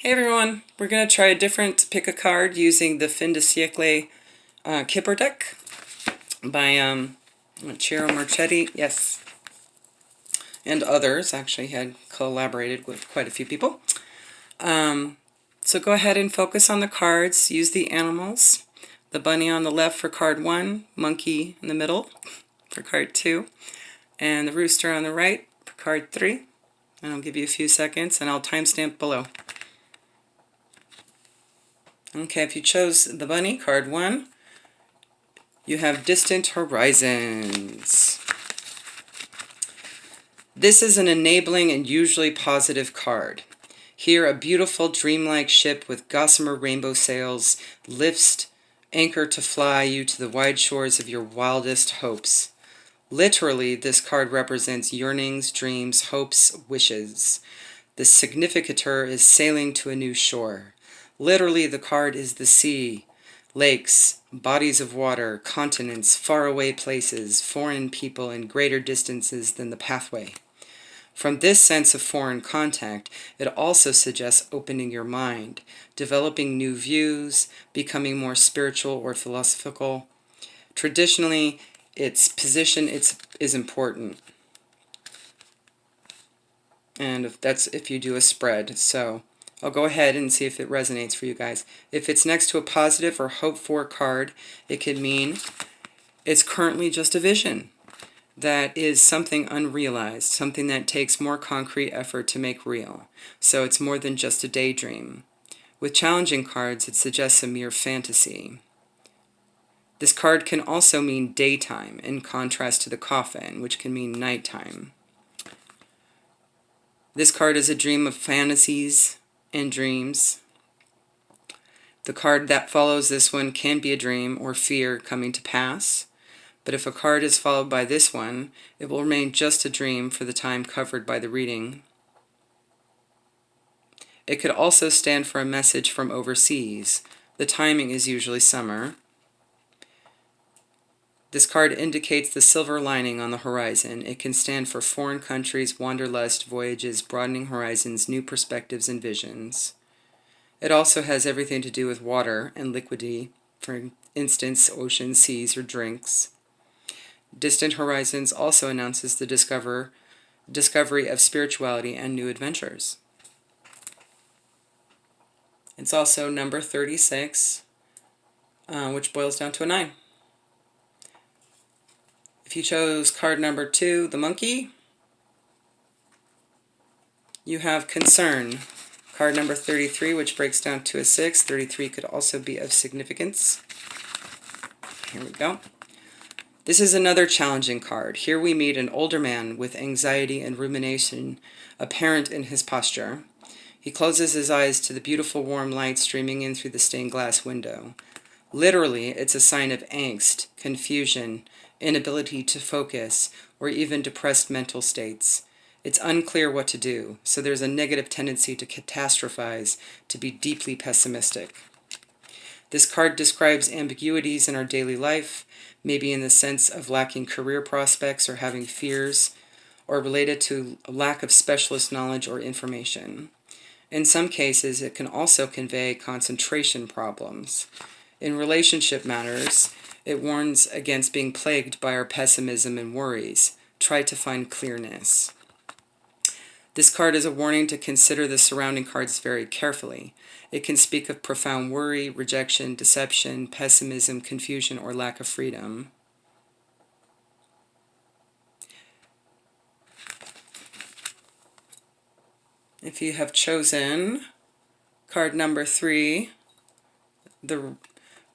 Hey everyone, we're going to try a different pick a card using the Fin de Siecle Kipper deck by Ciro, Marchetti, yes, and others. Actually had collaborated with quite a few people. So go ahead and focus on the cards, use the animals, the bunny on the left for card 1, monkey in the middle for card 2, and the rooster on the right for card 3. And I'll give you a few seconds and I'll timestamp below. Okay, if you chose the bunny, card 1, you have Distant Horizons. This is an enabling and usually positive card. Here, a beautiful dreamlike ship with gossamer rainbow sails lifts anchor to fly you to the wide shores of your wildest hopes. Literally, this card represents yearnings, dreams, hopes, wishes. The significator is sailing to a new shore. Literally, the card is the sea, lakes, bodies of water, continents, faraway places, foreign people, and greater distances than the pathway. From this sense of foreign contact, it also suggests opening your mind, developing new views, becoming more spiritual or philosophical. Traditionally, its position is important. And that's if you do a spread. So I'll go ahead and see if it resonates for you guys. If it's next to a positive or hope-for card, it could mean it's currently just a vision. That is something unrealized, something that takes more concrete effort to make real. So it's more than just a daydream. With challenging cards, it suggests a mere fantasy. This card can also mean daytime, in contrast to the coffin, which can mean nighttime. This card is a dream of fantasies and dreams. The card that follows this one can be a dream or fear coming to pass. But if a card is followed by this one, it will remain just a dream for the time covered by the reading. It could also stand for a message from overseas. The timing is usually summer. This card indicates the silver lining on the horizon. It can stand for foreign countries, wanderlust, voyages, broadening horizons, new perspectives and visions. It also has everything to do with water and liquidity, for instance, oceans, seas, or drinks. Distant Horizons also announces the discovery of spirituality and new adventures. It's also number 36, which boils down to a 9. If you chose card number 2, the monkey, you have Concern. Card number 33, which breaks down to a 6. 33 could also be of significance. Here we go. This is another challenging card. Here we meet an older man with anxiety and rumination apparent in his posture. He closes his eyes to the beautiful warm light streaming in through the stained glass window. Literally, it's a sign of angst, confusion, inability to focus, or even depressed mental states. It's unclear what to do, so there's a negative tendency to catastrophize, to be deeply pessimistic. This card describes ambiguities in our daily life, maybe in the sense of lacking career prospects or having fears, or related to a lack of specialist knowledge or information. In some cases, it can also convey concentration problems. In relationship matters, it warns against being plagued by our pessimism and worries. Try to find clearness. This card is a warning to consider the surrounding cards very carefully. It can speak of profound worry, rejection, deception, pessimism, confusion, or lack of freedom. If you have chosen card number 3, the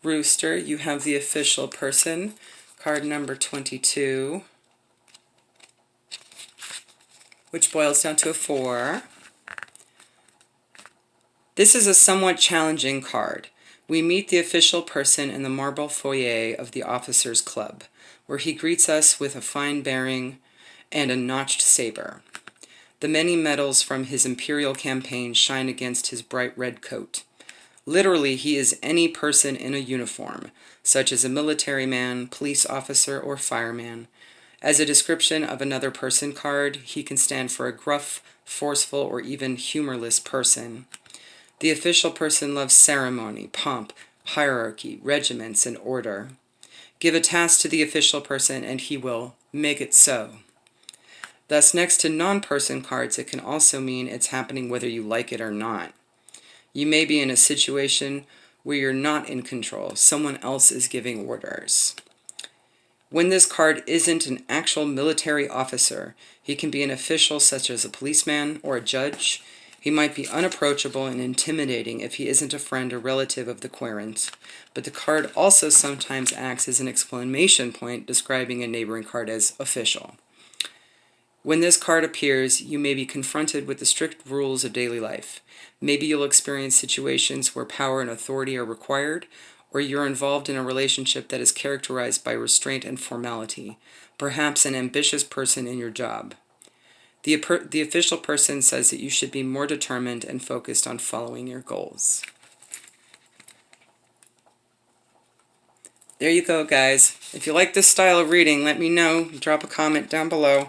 rooster, you have the official person. Card number 22, which boils down to a 4. This is a somewhat challenging card. We meet the official person in the marble foyer of the officers' club, where he greets us with a fine bearing and a notched saber. The many medals from his imperial campaign shine against his bright red coat. Literally, he is any person in a uniform, such as a military man, police officer, or fireman. As a description of another person card, he can stand for a gruff, forceful, or even humorless person. The official person loves ceremony, pomp, hierarchy, regiments, and order. Give a task to the official person and he will make it so. Thus, next to non-person cards, it can also mean it's happening whether you like it or not. You may be in a situation where you're not in control. Someone else is giving orders. When this card isn't an actual military officer, he can be an official such as a policeman or a judge. He might be unapproachable and intimidating if he isn't a friend or relative of the querent, but the card also sometimes acts as an exclamation point describing a neighboring card as official. When this card appears, you may be confronted with the strict rules of daily life. Maybe you'll experience situations where power and authority are required, or you're involved in a relationship that is characterized by restraint and formality, perhaps an ambitious person in your job. The official person says that you should be more determined and focused on following your goals. There you go, guys. If you like this style of reading, let me know. Drop a comment down below.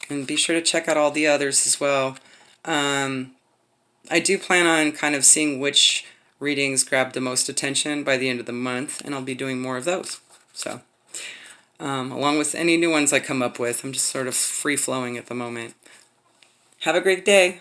And be sure to check out all the others as well. I do plan on kind of seeing which readings grab the most attention by the end of the month, and I'll be doing more of those. So, along with any new ones I come up with, I'm just sort of free-flowing at the moment. Have a great day.